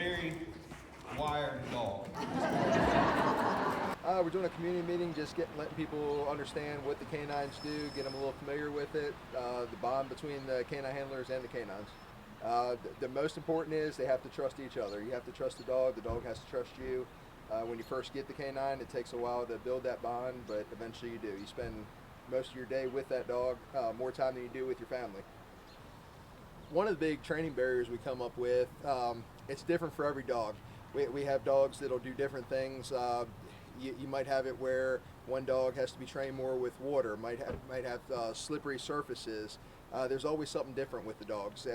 very wired dog. We're doing a community meeting, just letting people understand what the K-9s do, get them a little familiar with it, the bond between the K-9 handlers and the K-9s. The most important is they have to trust each other. You have to trust the dog has to trust you. When you first get the K-9, it takes a while to build that bond, but eventually you do. You spend most of your day with that dog, more time than you do with your family. One of the big training barriers we come up with, it's different for every dog. We have dogs that'll do different things. You might have it where one dog has to be trained more with water, might have slippery surfaces. There's always something different with the dogs.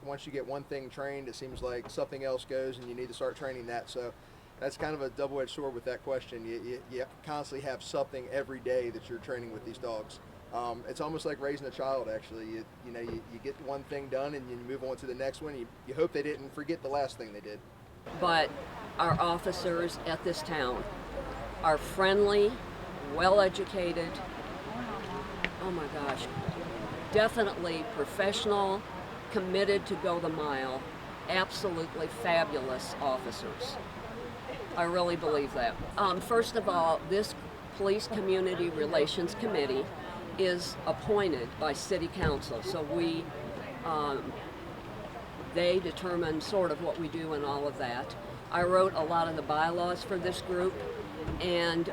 Once you get one thing trained, it seems like something else goes and you need to start training that. So that's kind of a double-edged sword with that question. You constantly have something every day that you're training with these dogs. It's almost like raising a child, actually. You get one thing done and you move on to the next one. You hope they didn't forget the last thing they did. But our officers at this town are friendly, well-educated, oh my gosh, definitely professional, committed to go the mile, absolutely fabulous officers. I really believe that. First of all, this Police Community Relations Committee is appointed by City Council, so they determine sort of what we do and all of that. I wrote a lot of the bylaws for this group, and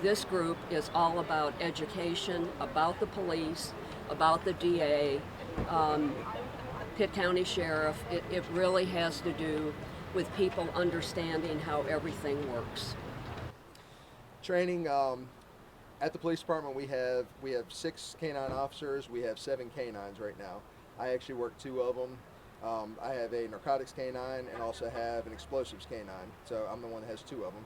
this group is all about education, about the police, about the DA, Pitt County Sheriff. It really has to do with people understanding how everything works. Training at the police department, we have 6 K-9 officers. We have 7 K-9s right now. I actually work 2 of them. I have a narcotics K-9 and also have an explosives K-9, so I'm the one that has 2 of them.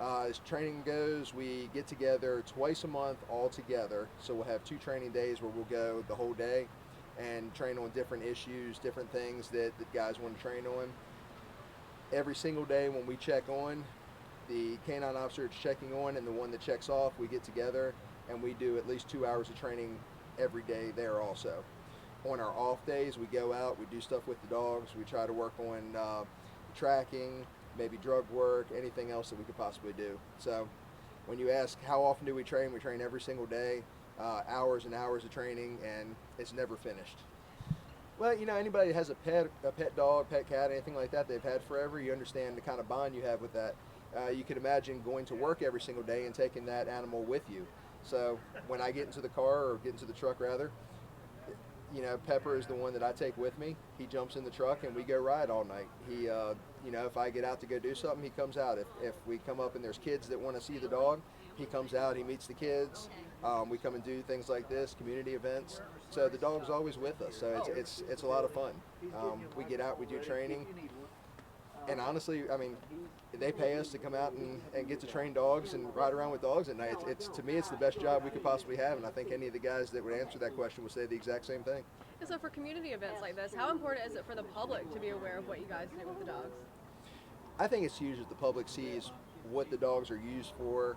As training goes, we get together twice a month all together, so we'll have 2 training days where we'll go the whole day and train on different issues, different things that guys want to train on. Every single day when we check on, the K-9 officer is checking on and the one that checks off, we get together and we do at least 2 hours of training every day there also. On our off days, we go out, we do stuff with the dogs, we try to work on tracking, maybe drug work, anything else that we could possibly do. So when you ask how often do we train every single day, hours and hours of training, and it's never finished. Well, anybody that has a pet dog, pet cat, anything like that they've had forever, you understand the kind of bond you have with that. You can imagine going to work every single day and taking that animal with you. So when I get into the car, or get into the truck rather, Pepper is the one that I take with me. He jumps in the truck and we go ride all night. He, if I get out to go do something, he comes out. If we come up and there's kids that want to see the dog, he comes out, he meets the kids. We come and do things like this, community events. So the dog's always with us, so it's a lot of fun. We get out, we do training. And honestly, they pay us to come out and get to train dogs and ride around with dogs at night. To me, it's the best job we could possibly have, and I think any of the guys that would answer that question would say the exact same thing. So for community events like this, how important is it for the public to be aware of what you guys do with the dogs? I think it's huge that the public sees what the dogs are used for.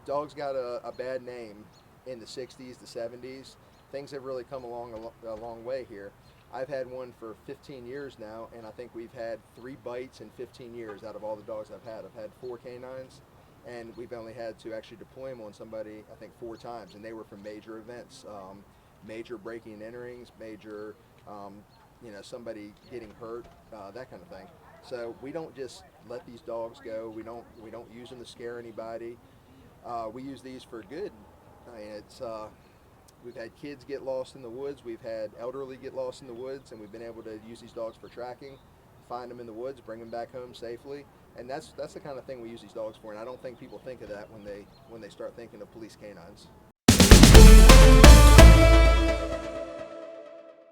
Dogs got a bad name in the 60s, the 70s. Things have really come along a long way here. I've had one for 15 years now, and I think we've had 3 bites in 15 years out of all the dogs I've had. I've had 4 K-9s, and we've only had to actually deploy them on somebody, I think, 4 times, and they were from major events, major breaking and enterings, major, somebody getting hurt, that kind of thing. So we don't just let these dogs go. We don't use them to scare anybody. We use these for good. We've had kids get lost in the woods. We've had elderly get lost in the woods, and we've been able to use these dogs for tracking, find them in the woods, bring them back home safely. And that's the kind of thing we use these dogs for. And I don't think people think of that when they start thinking of police K-9s.